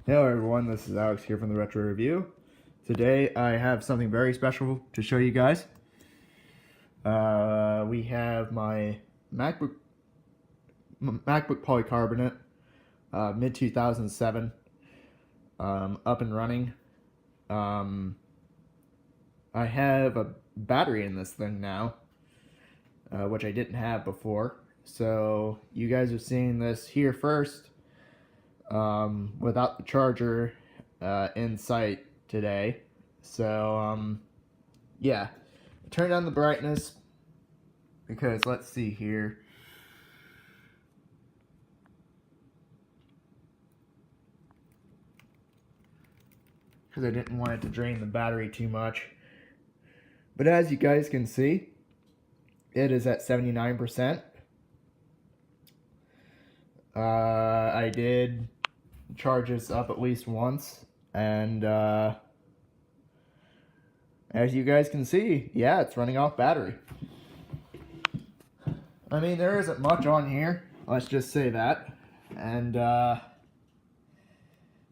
Hello everyone, this is Alex here from the Retro Review. Today I have something very special to show you guys. We have my MacBook polycarbonate, mid-2007, up and running. I have a battery in this thing now, which I didn't have before. So you guys are seeing this here first. Without the charger in sight today. So, yeah. Turn down the brightness because let's see here. Because I didn't want it to drain the battery too much. But as you guys can see, it is at 79%. I did charge this up at least once, and as you guys can see, yeah, it's running off battery. I mean, there isn't much on here, let's just say that. And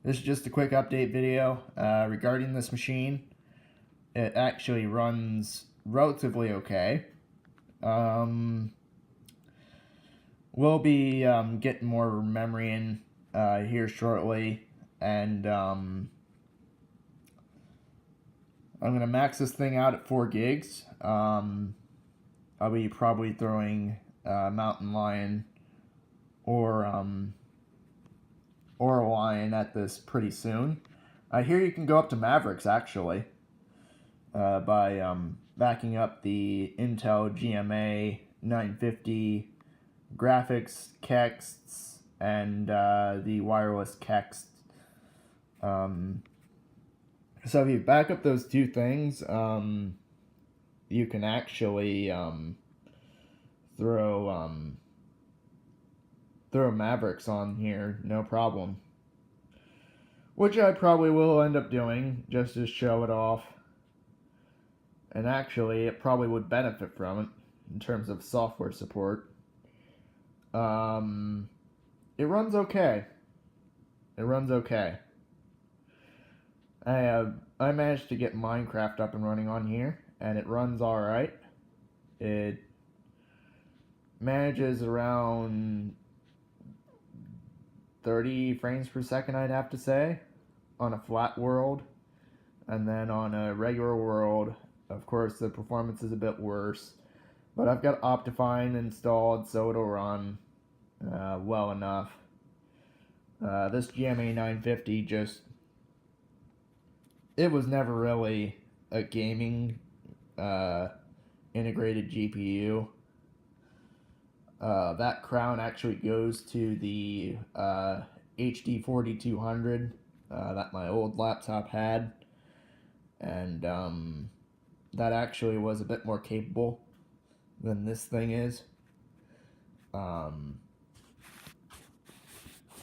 this is just a quick update video regarding this machine. It actually runs relatively okay. We'll be getting more memory in here shortly, and I'm gonna max this thing out at 4 gigs. I'll be probably throwing Mountain Lion or Lion at this pretty soon. I hear you can go up to Mavericks actually by backing up the Intel GMA 950 graphics kexts and the wireless kext. So if you back up those two things, you can actually throw Mavericks on here, no problem. Which I probably will end up doing, just to show it off. And actually, it probably would benefit from it, in terms of software support. It runs okay. It runs okay. I managed to get Minecraft up and running on here, and it runs alright. It manages around 30 frames per second, I'd have to say, on a flat world. And then on a regular world, of course, the performance is a bit worse. But I've got Optifine installed, so it'll run well enough. This GMA 950 just... it was never really a gaming integrated GPU. That crown actually goes to the HD 4200 that my old laptop had. And that actually was a bit more capable than this thing is.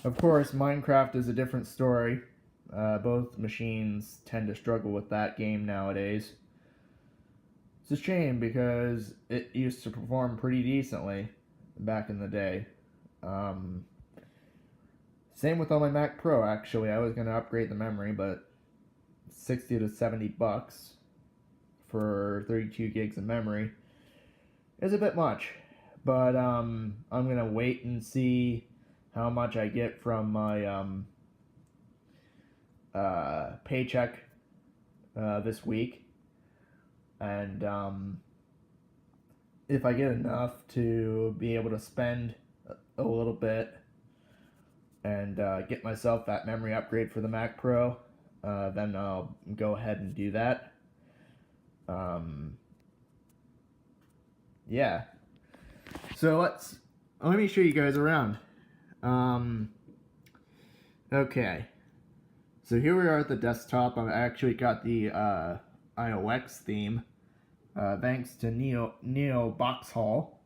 Of course, Minecraft is a different story. Both machines tend to struggle with that game nowadays. It's a shame because it used to perform pretty decently back in the day. Same with on my Mac Pro, actually. I was going to upgrade the memory, but 60 to 70 bucks for 32 gigs of memory is a bit much. But I'm going to wait and see how much I get from my paycheck this week, and if I get enough to be able to spend a little bit and get myself that memory upgrade for the Mac Pro, then I'll go ahead and do that. Yeah, so let me show you guys around. Okay, so here we are at the desktop. I actually got the iOS theme, thanks to Neo Boxhall,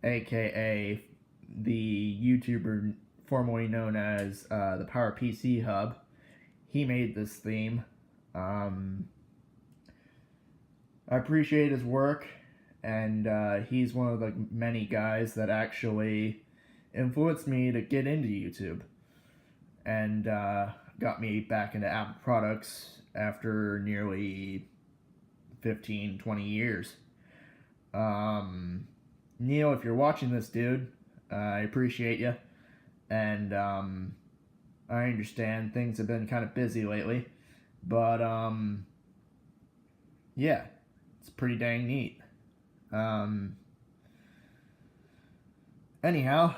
aka the YouTuber formerly known as the Power PC Hub. He made this theme. I appreciate his work, and he's one of the many guys that actually influenced me to get into YouTube. and got me back into Apple products after nearly 15, 20 years. Neil, if you're watching this, dude, I appreciate you, and I understand things have been kind of busy lately, but yeah, it's pretty dang neat. Anyhow,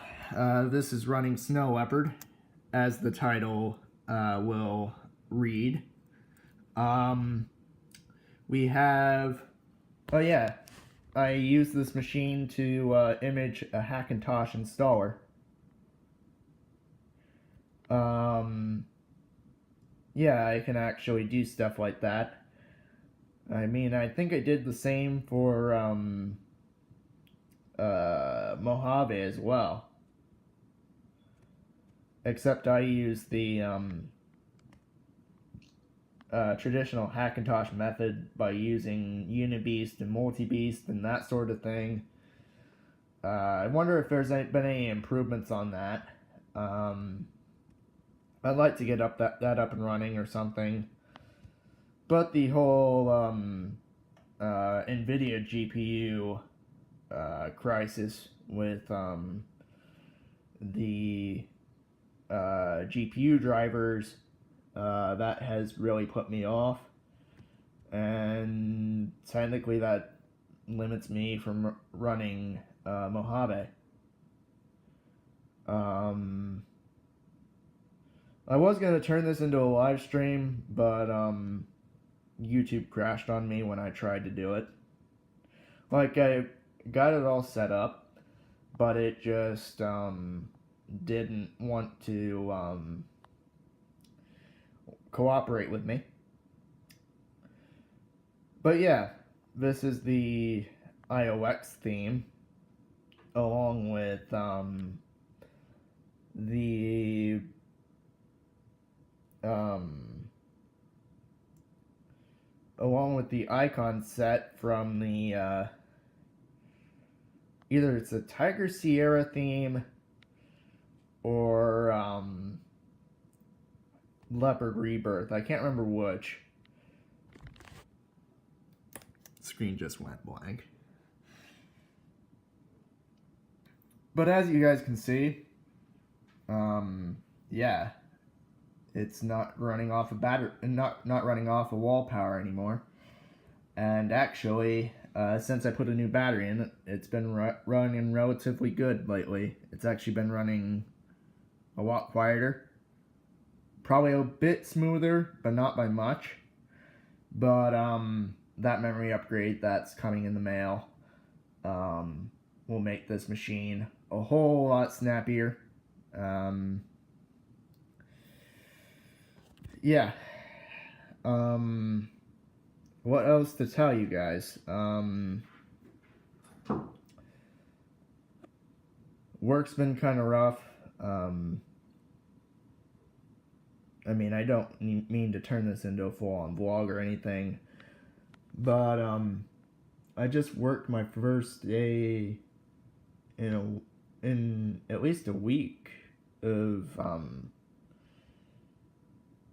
this is running Snow Leopard, as the title will read. We have, oh yeah, I use this machine to image a Hackintosh installer. Yeah, I can actually do stuff like that. I mean, I think I did the same for Mojave as well. Except I use the traditional Hackintosh method by using Unibeast and Multibeast and that sort of thing. I wonder if there's been any improvements on that. I'd like to get that up and running or something. But the whole NVIDIA GPU crisis with the GPU drivers, that has really put me off. And technically that limits me from running Mojave. I was going to turn this into a live stream, but YouTube crashed on me when I tried to do it. Like, I got it all set up, but it just didn't want to cooperate with me. But yeah, this is the iOS theme, along with the icon set from the either it's a Tiger Sierra theme or Leopard Rebirth. I can't remember which. Screen just went blank. But as you guys can see, yeah, it's not running off a not running off a wall power anymore. And actually, since I put a new battery in it, it's been running relatively good lately. It's actually been running a lot quieter. Probably a bit smoother, but not by much. But that memory upgrade that's coming in the mail will make this machine a whole lot snappier. Yeah. What else to tell you guys? Work's been kind of rough. I mean, I don't mean to turn this into a full-on vlog or anything, but I just worked my first day in at least a week of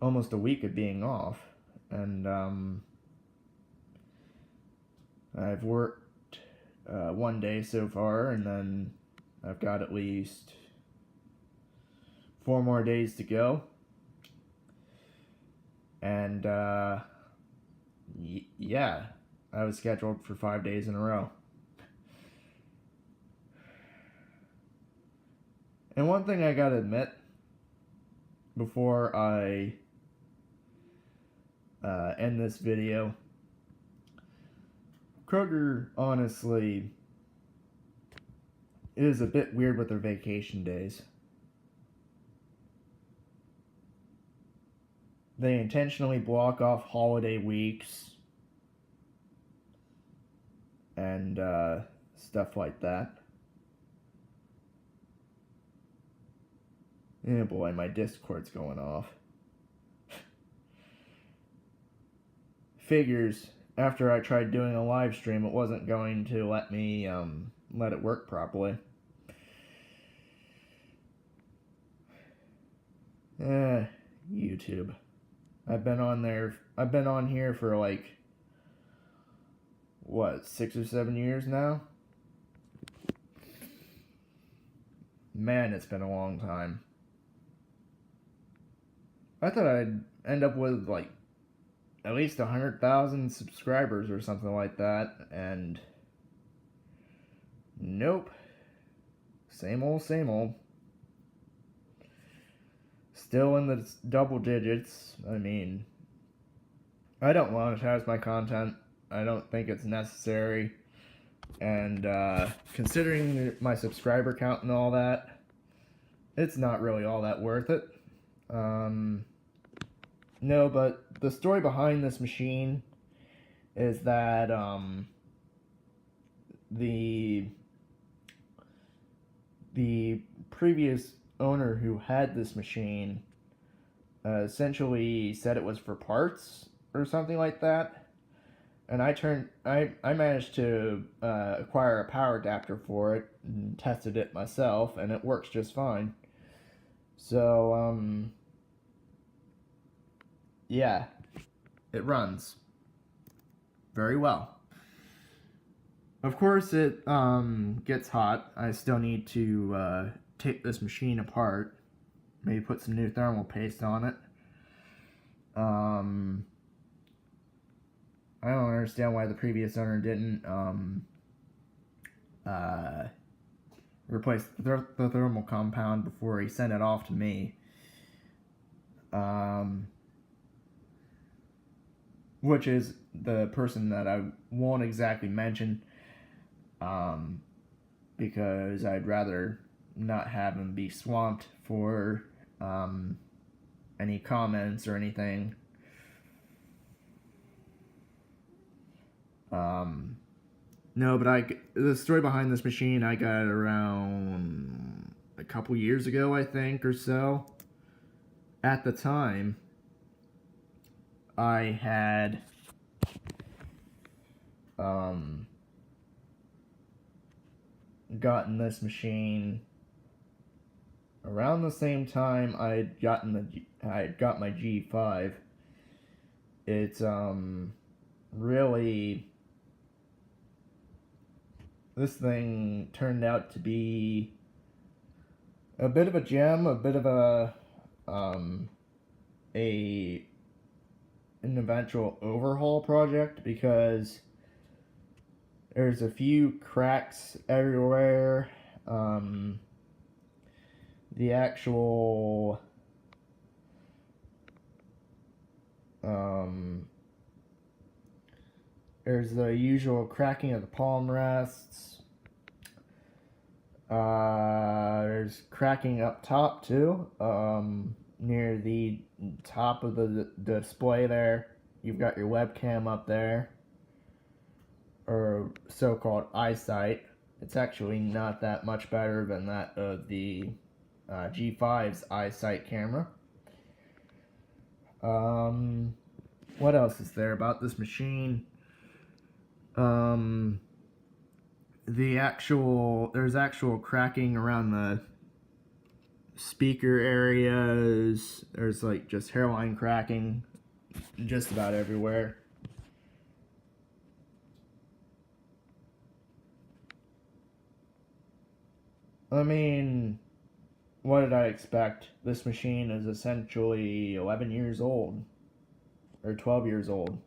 almost a week of being off, and I've worked one day so far, and then I've got at least 4 more days to go. And yeah, I was scheduled for 5 days in a row. And one thing I gotta admit, before I end this video, Kroger honestly is a bit weird with their vacation days. They intentionally block off holiday weeks and stuff like that. Oh boy, my Discord's going off. Figures, after I tried doing a live stream, it wasn't going to let me let it work properly. YouTube. I've been on here for like, what, 6 or 7 years now? Man, it's been a long time. I thought I'd end up with like at least 100,000 subscribers or something like that, and nope. Same old, same old. Still in the double digits. I mean, I don't monetize my content. I don't think it's necessary. And considering my subscriber count and all that, it's not really all that worth it. No, but the story behind this machine is that the previous owner who had this machine essentially said it was for parts or something like that. And I managed to acquire a power adapter for it and tested it myself, and it works just fine. So, yeah, it runs very well. Of course, it gets hot. I still need to take this machine apart, maybe put some new thermal paste on it. I don't understand why the previous owner didn't replace the thermal compound before he sent it off to me. Which is the person that I won't exactly mention, because I'd rather not have him be swamped for any comments or anything. No, but the story behind this machine, I got it around a couple years ago, I think, or so. At the time, I had gotten this machine around the same time I got my G5. It's really, this thing turned out to be a bit of a gem, a bit of an eventual overhaul project, because there's a few cracks everywhere. The actual there's the usual cracking of the palm rests. There's cracking up top too, near the top of the display there. You've got your webcam up there, or so-called eyesight. It's actually not that much better than that of the G5's eyesight camera. What else is there about this machine? There's actual cracking around the speaker areas. There's like just hairline cracking just about everywhere. I mean, what did I expect? This machine is essentially 11 years old, or 12 years old.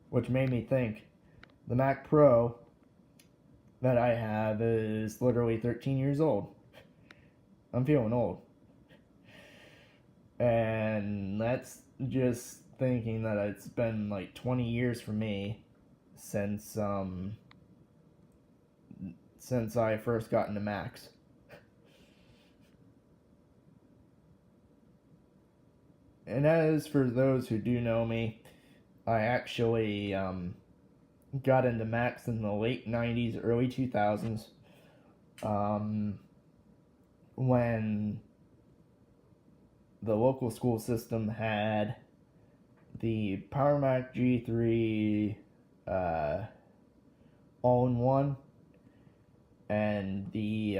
Which made me think, the Mac Pro that I have is literally 13 years old. I'm feeling old. And that's just thinking that it's been like 20 years for me since I first got into Macs. And as for those who do know me, I actually got into Macs in the late 90s, early 2000s, when the local school system had the Power Mac G3 all-in-one, and the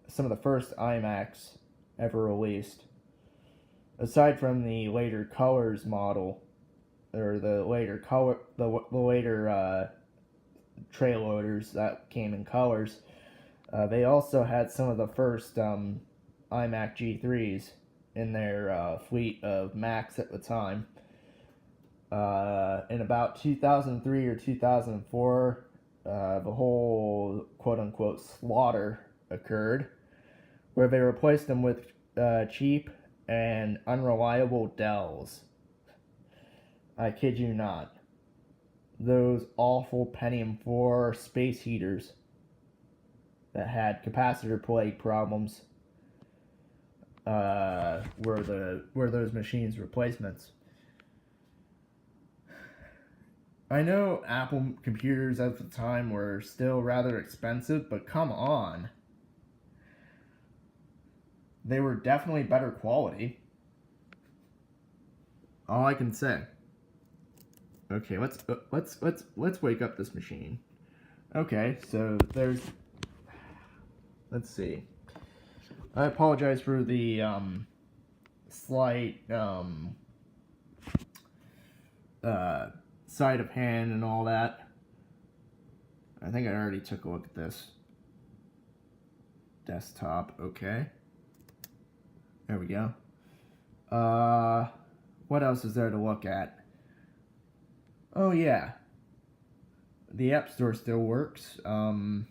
some of the first iMacs ever released. Aside from the later colors model, or the later tray loaders that came in colors, they also had some of the first iMac G3s in their fleet of Macs at the time. In about 2003 or 2004, the whole quote-unquote slaughter occurred, where they replaced them with cheap and unreliable Dells. I kid you not. Those awful Pentium 4 space heaters that had capacitor plate problems were those machines' replacements. I know Apple computers at the time were still rather expensive, but come on. They were definitely better quality. All I can say. Okay, let's wake up this machine. Okay, so there's. Let's see. I apologize for the slight sleight of hand and all that. I think I already took a look at this. Desktop, okay. There we go. What else is there to look at? Oh yeah. The App Store still works. I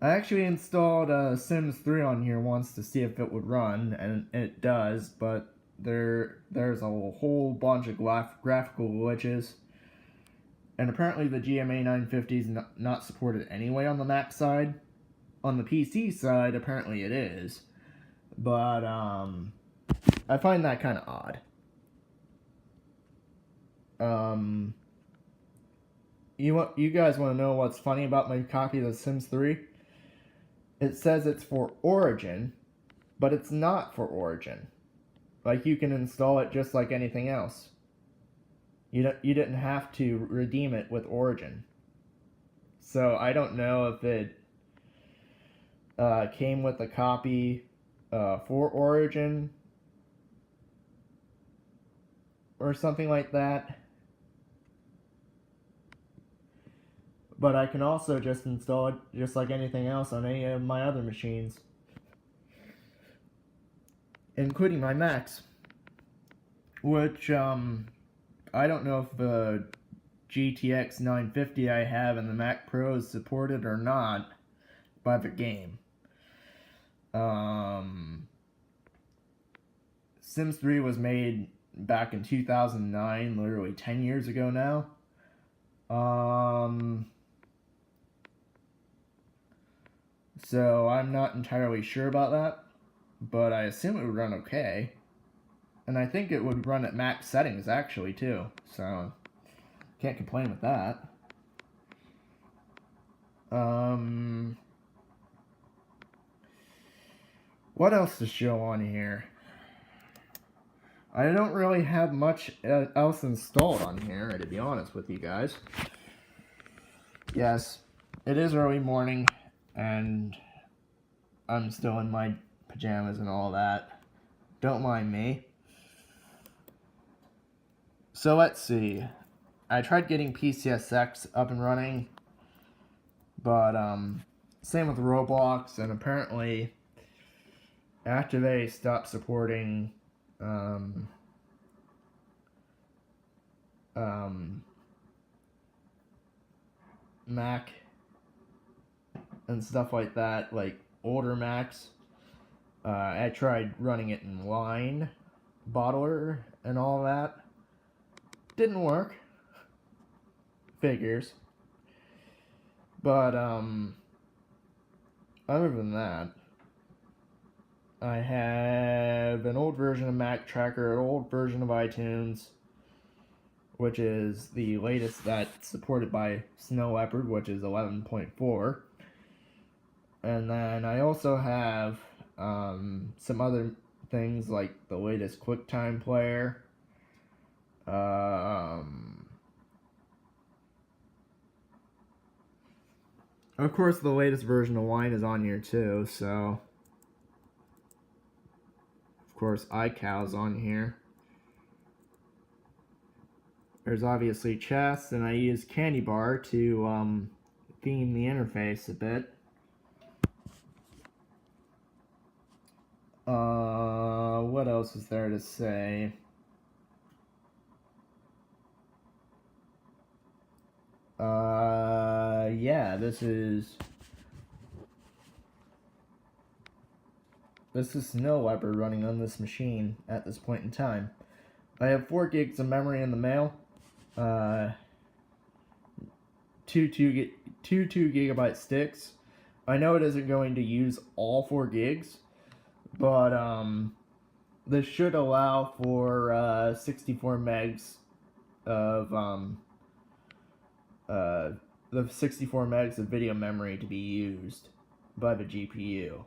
actually installed Sims 3 on here once to see if it would run, and it does, but there's a whole bunch of graphical glitches. And apparently the GMA 950 is not supported anyway on the Mac side. On the PC side, apparently it is. But, I find that kind of odd. You guys want to know what's funny about my copy of The Sims 3? It says it's for Origin, but it's not for Origin. Like, you can install it just like anything else. You didn't have to redeem it with Origin. So I don't know if it came with a copy for Origin or something like that. But I can also just install it just like anything else on any of my other machines, including my Macs, which I don't know if the GTX 950 I have and the Mac Pro is supported or not by the game. Sims 3 was made back in 2009, literally 10 years ago now. So I'm not entirely sure about that, but I assume it would run okay. And I think it would run at max settings actually too, so can't complain with that. What else to show on here? I don't really have much else installed on here, to be honest with you guys. Yes, it is early morning, and I'm still in my pajamas and all that. Don't mind me. So let's see. I tried getting PCSX up and running, but same with Roblox, and apparently after they stopped supporting Mac and stuff like that, like older Macs, I tried running it in Wine Bottler and all that. Didn't work. Figures. But other than that, I have an old version of Mac Tracker, an old version of iTunes, which is the latest that's supported by Snow Leopard, which is 11.4. And then I also have some other things like the latest QuickTime player, Of course, the latest version of Wine is on here too, so of course iCal's on here. There's obviously chess, and I use Candy Bar to theme the interface a bit. What else is there to say? Yeah, this is Snow Leopard running on this machine at this point in time. I have 4 gigs of memory in the mail. Two 2 gigabyte sticks. I know it isn't going to use all 4 gigs, but this should allow for 64 megs of the 64 megs of video memory to be used by the GPU,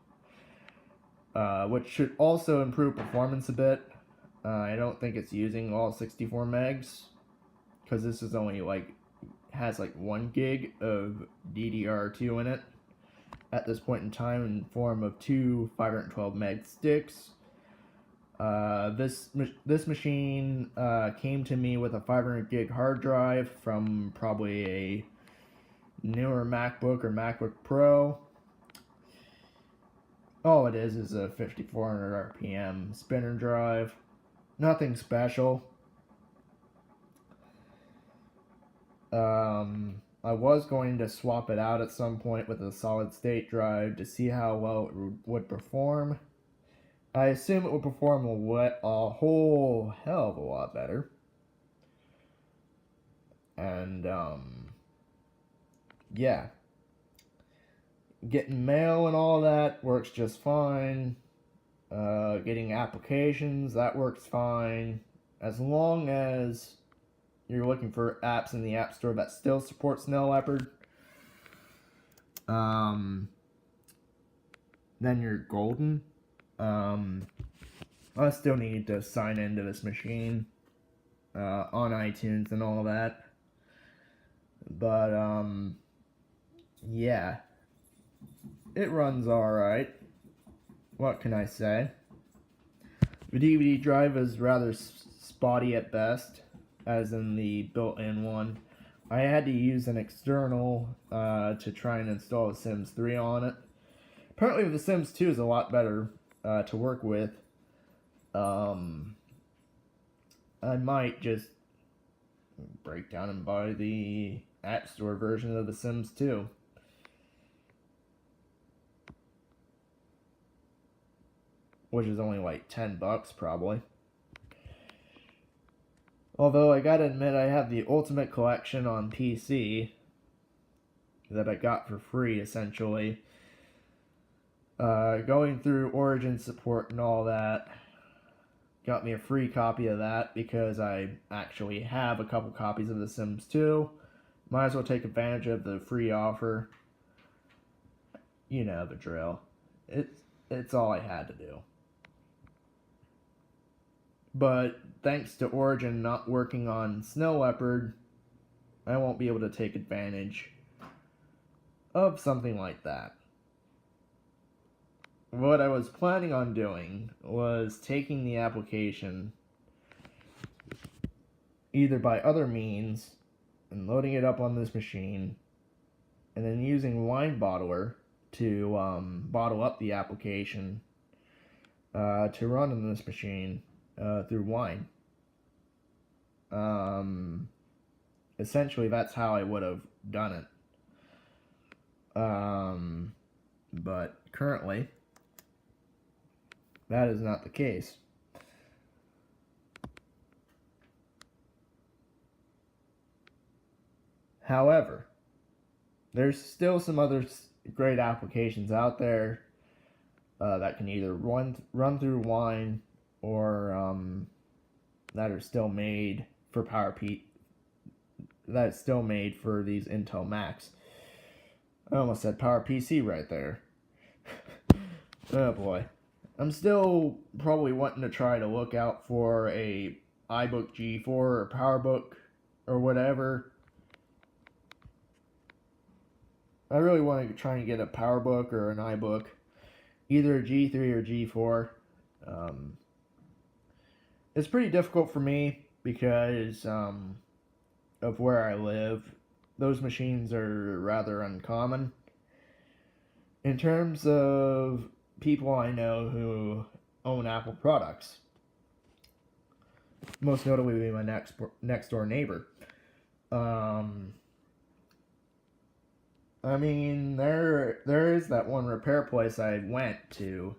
which should also improve performance a bit. I don't think it's using all 64 megs, because this is only has 1 gig of DDR2 in it at this point in time, in form of 2 512 meg sticks. This machine came to me with a 500 gig hard drive from probably a newer MacBook or MacBook Pro. All it is a 5400 RPM spinner drive. Nothing special. I was going to swap it out at some point with a solid state drive to see how well it would perform. I assume it would perform a whole hell of a lot better. And, yeah. Getting mail and all that works just fine. Getting applications, that works fine. As long as you're looking for apps in the App Store that still support Snow Leopard, then you're golden. I still need to sign into this machine on iTunes and all that. But, yeah. It runs alright. What can I say? The DVD drive is rather spotty at best, as in the built-in one. I had to use an external to try and install The Sims 3 on it. Apparently The Sims 2 is a lot better to work with. I might just break down and buy the App Store version of The Sims 2. Which is only $10 probably. Although I gotta admit, I have the Ultimate Collection on PC that I got for free, essentially. Going through Origin support and all that got me a free copy of that because I actually have a couple copies of The Sims 2. Might as well take advantage of the free offer. You know the drill. It's all I had to do. But thanks to Origin not working on Snow Leopard, I won't be able to take advantage of something like that. What I was planning on doing was taking the application either by other means and loading it up on this machine, and then using Wine Bottler to bottle up the application to run on this machine through Wine. Essentially, that's how I would have done it. But currently, that is not the case. However, there's still some other great applications out there that can either run through Wine or that are still made for that's still made for these Intel Macs. I almost said PowerPC right there. Oh boy. I'm still probably wanting to try to look out for a iBook G4 or PowerBook or whatever I really want to try and get a PowerBook or an iBook, either a G3 or G4. It's pretty difficult for me because of where I live. Those machines are rather uncommon. In terms of people I know who own Apple products, most notably my next door neighbor. I mean, there is that one repair place I went to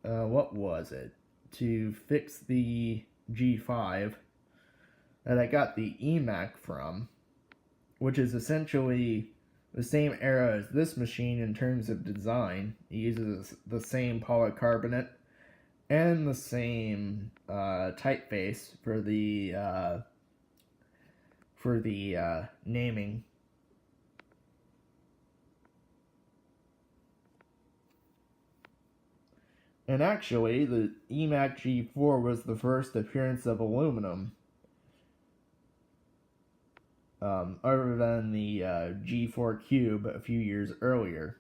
what was it? To fix the G5 that I got the eMac from, which is essentially the same era as this machine in terms of design. It uses the same polycarbonate and the same typeface for the naming. And actually, the eMac G4 was the first appearance of aluminum, other than the G4 Cube a few years earlier.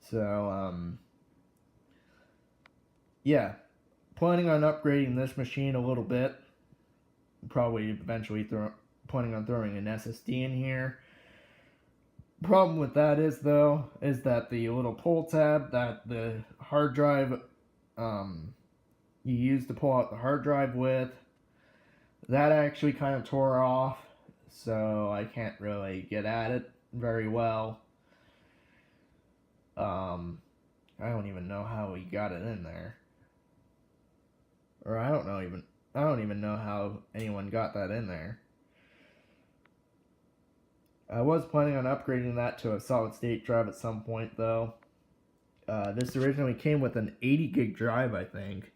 So, yeah, planning on upgrading this machine a little bit. Probably eventually planning on throwing an SSD in here. Problem with that is that the little pull tab that the hard drive you use to pull out the hard drive with, that actually kind of tore off, so I can't really get at it very well. I don't even know how we got it in there, or I don't even know how anyone got that in there. I was planning on upgrading that to a solid state drive at some point, though. This originally came with an 80 gig drive, I think,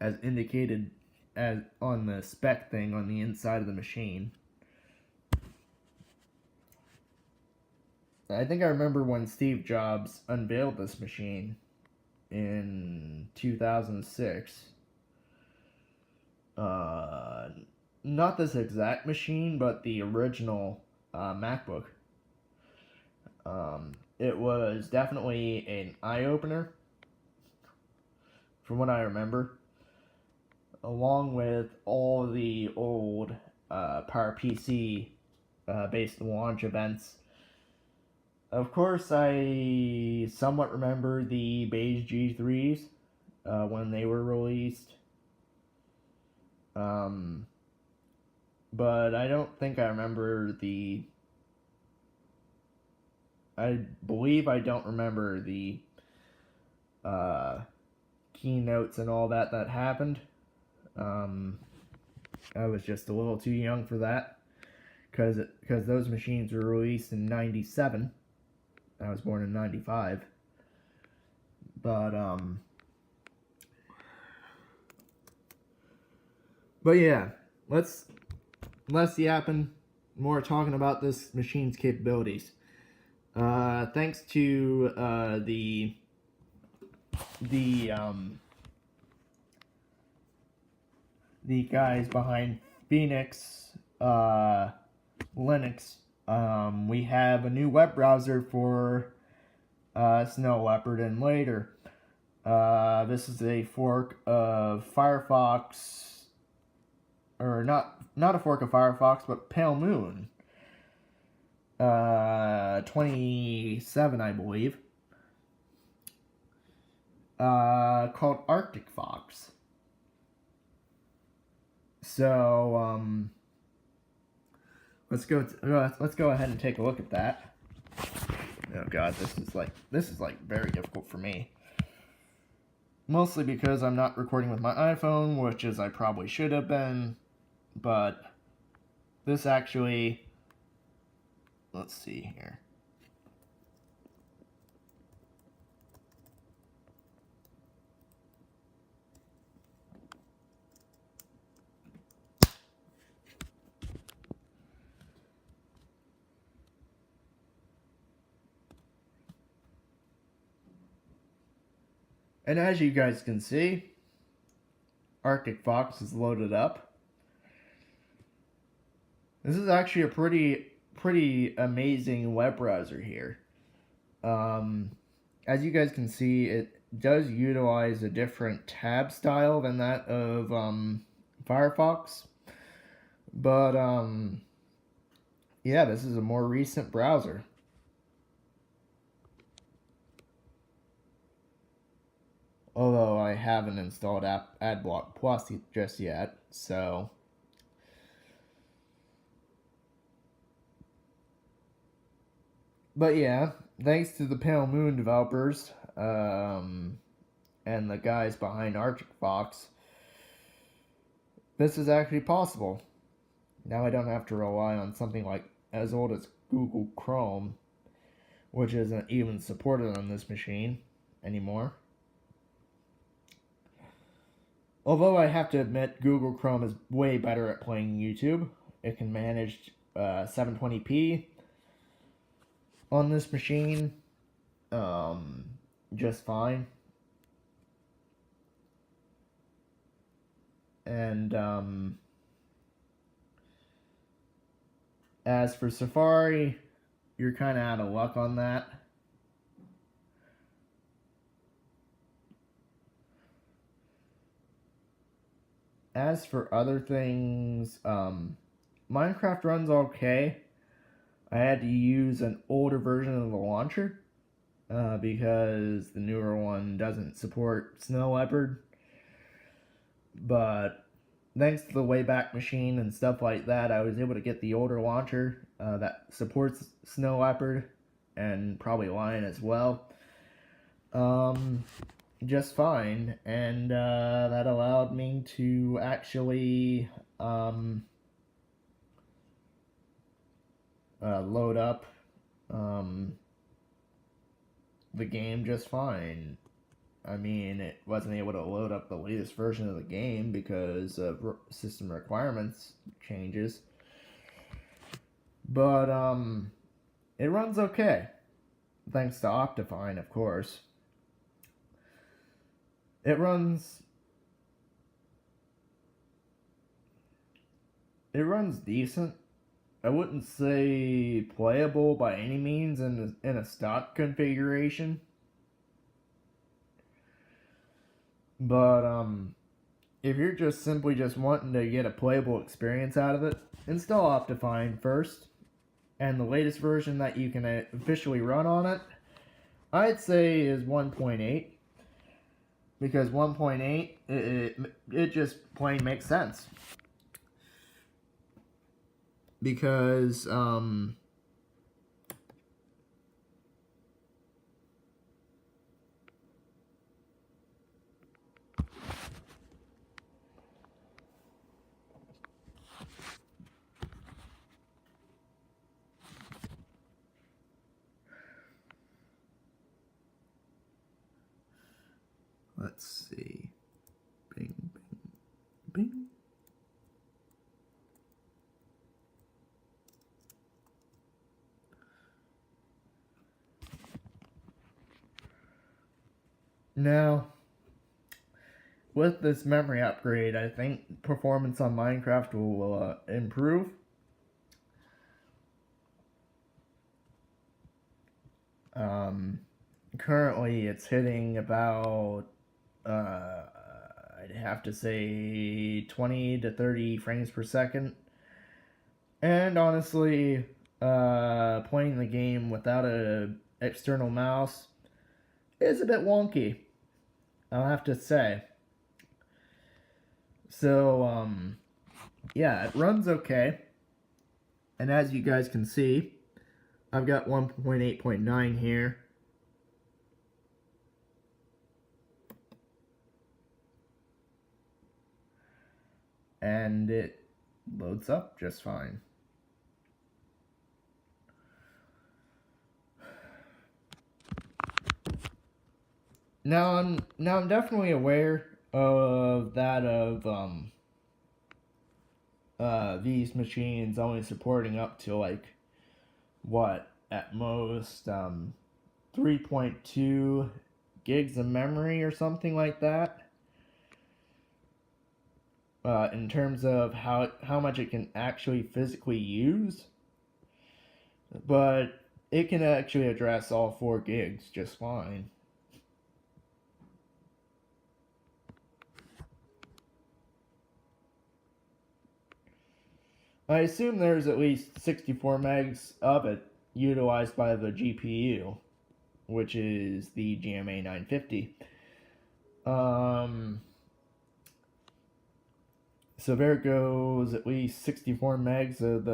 as indicated as on the spec thing on the inside of the machine. I think I remember when Steve Jobs unveiled this machine in 2006. Not this exact machine, but the original MacBook. It was definitely an eye-opener, from what I remember, along with all the old PowerPC based launch events. Of course, I somewhat remember the beige G3s when they were released. But I don't think I remember I believe I don't remember the keynotes and all that happened. I was just a little too young for that, because those machines were released in '97. I was born in '95. But yeah, less yapping, more talking about this machine's capabilities. Thanks to the guys behind Phoenix Linux, we have a new web browser for Snow Leopard and later. This is a fork of Firefox, or not a fork of Firefox, but Pale Moon 27, I believe, called Arctic Fox. So let's go ahead and take a look at that. Oh god, this is like very difficult for me. Mostly because I'm not recording with my iPhone, which is I probably should have been, but this actually, let's see here. And as you guys can see, Arctic Fox is loaded up. This is actually a pretty amazing web browser here. As you guys can see, it does utilize a different tab style than that of Firefox. But yeah, this is a more recent browser. Although I haven't installed Adblock Plus just yet, so. But yeah, thanks to the Pale Moon developers and the guys behind Arctic Fox, this is actually possible. Now I don't have to rely on something like as old as Google Chrome, which isn't even supported on this machine anymore. Although I have to admit, Google Chrome is way better at playing YouTube. It can manage 720p on this machine just fine. And as for Safari, you're kind of out of luck on that. As for other things, Minecraft runs okay. I had to use an older version of the launcher because the newer one doesn't support Snow Leopard. But thanks to the Wayback Machine and stuff like that, I was able to get the older launcher that supports Snow Leopard and probably Lion as well. Just fine, and that allowed me to actually load up the game just fine. I mean, it wasn't able to load up the latest version of the game because of system requirements changes, but it runs okay, thanks to Optifine, of course. It runs decent. I wouldn't say playable by any means in a stock configuration. But if you're just simply wanting to get a playable experience out of it, install Optifine first. And the latest version that you can officially run on it, I'd say is 1.8. Because 1.8, it just plain makes sense. Because, let's see. Bing, bing, bing. Now, with this memory upgrade, I think performance on Minecraft will improve. Currently, it's hitting about, I'd have to say 20 to 30 frames per second. And honestly, playing the game without an external mouse is a bit wonky, I'll have to say. So, yeah, it runs okay. And as you guys can see, I've got 1.8.9 here. And it loads up just fine. Now I'm definitely aware of that of these machines only supporting up to like what at most 3.2 gigs of memory or something like that. In terms of how much it can actually physically use. But it can actually address all 4 gigs just fine. I assume there's at least 64 megs of it utilized by the GPU, which is the GMA 950. So there goes at least 64 megs of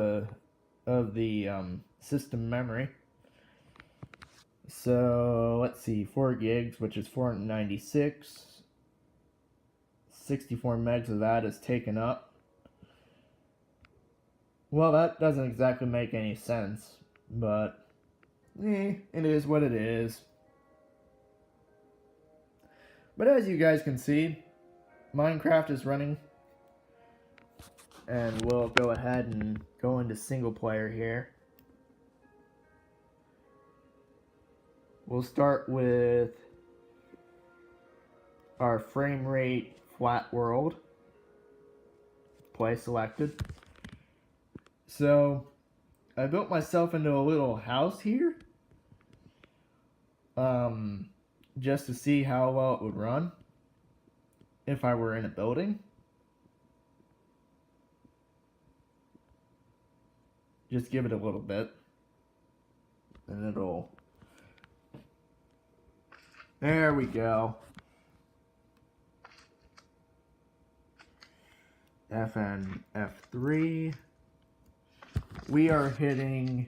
the system memory. So let's see, 4 gigs, which is 496. 64 megs of that is taken up. Well, that doesn't exactly make any sense, but it is what it is. But as you guys can see, Minecraft is running, and we'll go ahead and go into single player here. We'll start with our frame rate flat world. Play selected. So I built myself into a little house here, just to see how well it would run if I were in a building. Just give it a little bit, and it'll... There we go. FN F3. We are hitting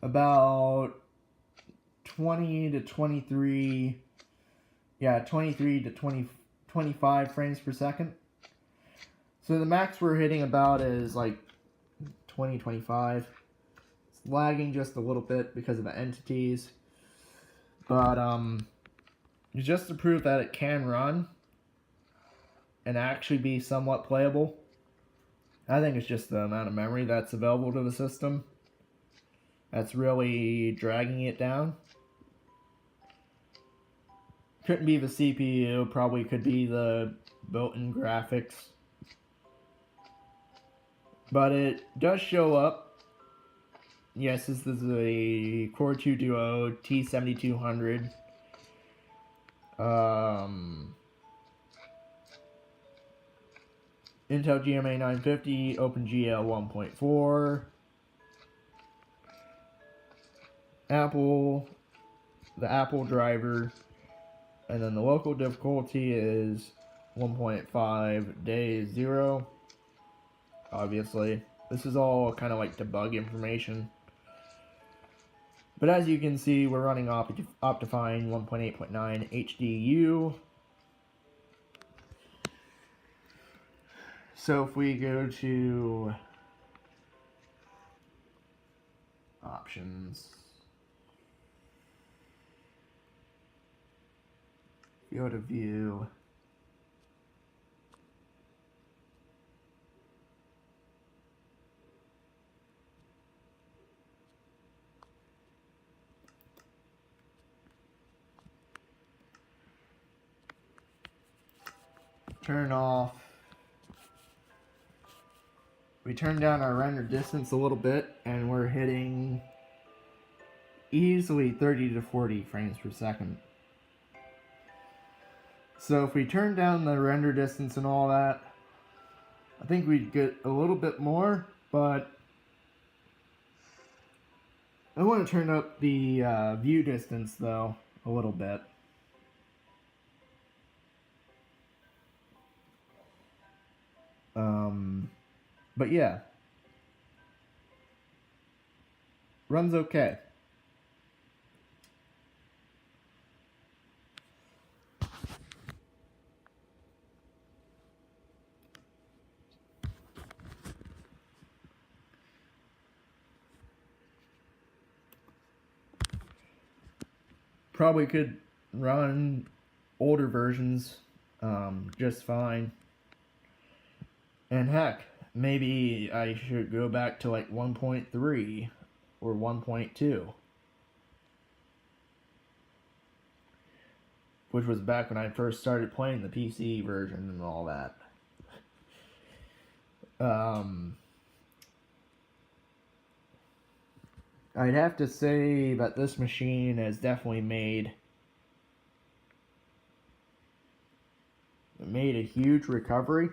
about 20 to 23, 23 to 25 frames per second. So the max we're hitting about is like 20, 25. It's lagging just a little bit because of the entities. But just to prove that it can run and actually be somewhat playable, I think it's just the amount of memory that's available to the system that's really dragging it down. Couldn't be the CPU, probably could be the built-in graphics. But it does show up. Yes, this is a Core 2 Duo T7200. Intel GMA 950, OpenGL 1.4. Apple, the Apple driver, and then the local difficulty is 1.5 day 0. Obviously, this is all kind of like debug information. But as you can see, we're running Optifine 1.8.9 HDU. So if we go to options, go to view, turn off. We turn down our render distance a little bit, and we're hitting easily 30 to 40 frames per second. So if we turn down the render distance and all that, I think we'd get a little bit more, but I want to turn up the view distance though a little bit. But yeah, runs okay. Probably could run older versions just fine. And heck, maybe I should go back to like 1.3 or 1.2. which was back when I first started playing the PC version and all that. I'd have to say that this machine has definitely made a huge recovery.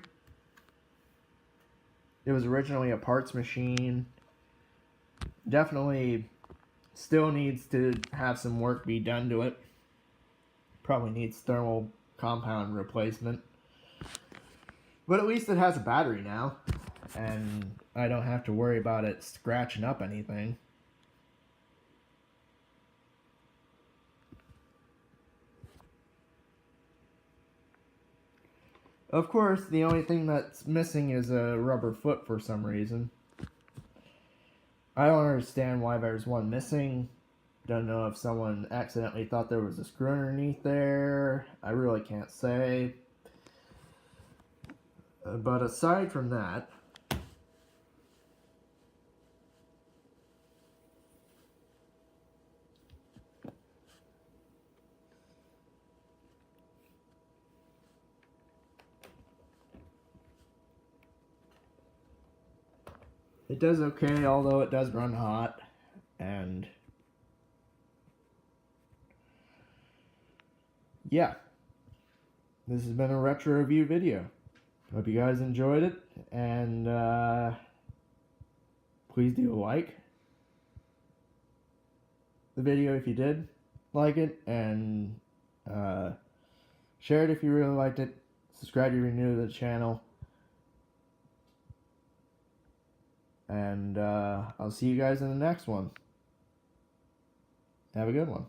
It was originally a parts machine. Definitely still needs to have some work be done to it. Probably needs thermal compound replacement. But at least it has a battery now, and I don't have to worry about it scratching up anything. Of course, the only thing that's missing is a rubber foot for some reason. I don't understand why there's one missing. Don't know if someone accidentally thought there was a screw underneath there. I really can't say. But aside from that, it does okay, although it does run hot. And yeah, this has been a retro review video. Hope you guys enjoyed it, and please do like the video if you did like it, and share it if you really liked it. Subscribe if you're new to the channel, and I'll see you guys in the next one. Have a good one.